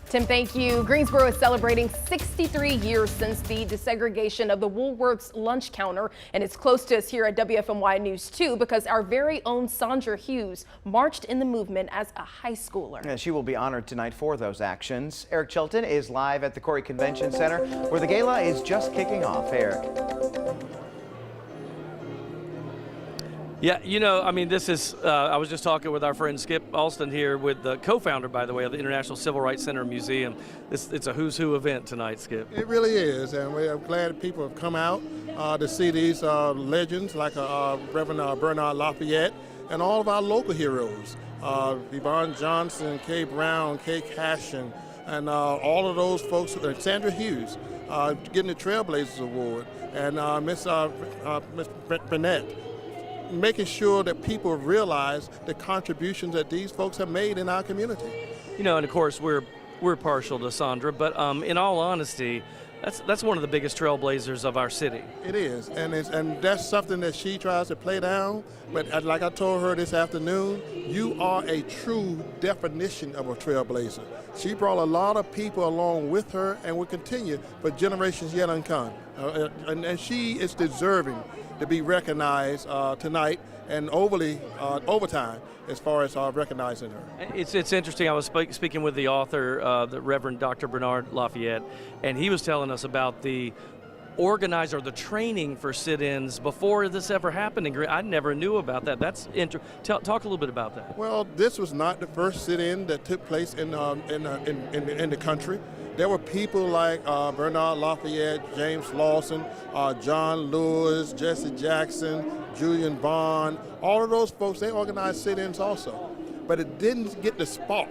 Tim, thank you. Greensboro is celebrating 63 years since the desegregation of the Woolworths lunch counter, and it's close to us here at WFMY News 2 because our very own Sandra Hughes marched in the movement as a high schooler. And she will be honored tonight for those actions. Eric Chilton is live at the Koury Convention Center where the gala is just kicking off. Eric. Yeah, you know, I mean, this is, I was just talking with our friend Skip Alston here, with the co-founder, by the way, of the International Civil Rights Center Museum. It's a who's who event tonight, Skip. It really is, and we're glad people have come out to see these legends like Reverend Bernard Lafayette and all of our local heroes, Yvonne Johnson, Kay Brown, Kay Cashin, and all of those folks, Sandra Hughes, getting the Trailblazers Award, and Miss Burnett, making sure that people realize the contributions that these folks have made in our community. You know, and of course we're partial to Sandra, but in all honesty, that's one of the biggest trailblazers of our city. It is, and that's something that she tries to play down. But like I told her this afternoon, you are a true definition of a trailblazer. She brought a lot of people along with her, and will continue for generations yet uncommon. And she is deserving to be recognized tonight and overtime as far as recognizing her. It's interesting. I was speaking with the author, the Reverend Dr. Bernard Lafayette, and he was telling us about the organizer, the training for sit-ins before this ever happened. I never knew about that. That's talk a little bit about that. Well, this was not the first sit-in that took place in the country. There were people like Bernard Lafayette, James Lawson, John Lewis, Jesse Jackson, Julian Vaughn. All of those folks, they organized sit-ins also. But it didn't get the spark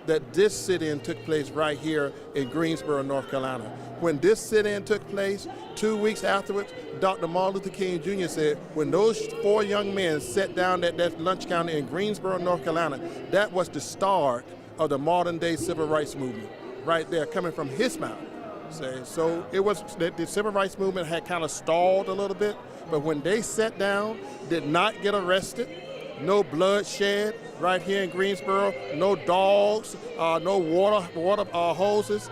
that this sit-in took place right here in Greensboro, North Carolina. When this sit-in took place, 2 weeks afterwards, Dr. Martin Luther King Jr. said, when those 4 young men sat down at that lunch counter in Greensboro, North Carolina, that was the start of the modern-day civil rights movement. Right there, coming from his mouth. So it was the civil rights movement had kind of stalled a little bit, but when they sat down, did not get arrested, no bloodshed right here in Greensboro, no dogs, no water hoses.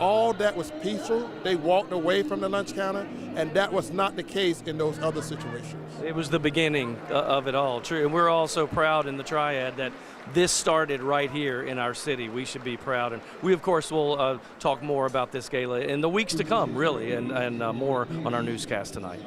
All that was peaceful. They walked away from the lunch counter, and that was not the case in those other situations. It was the beginning of it all, true. And we're all so proud in the Triad that this started right here in our city. We should be proud. And we, of course, will talk more about this gala in the weeks to come, really, and more on our newscast tonight.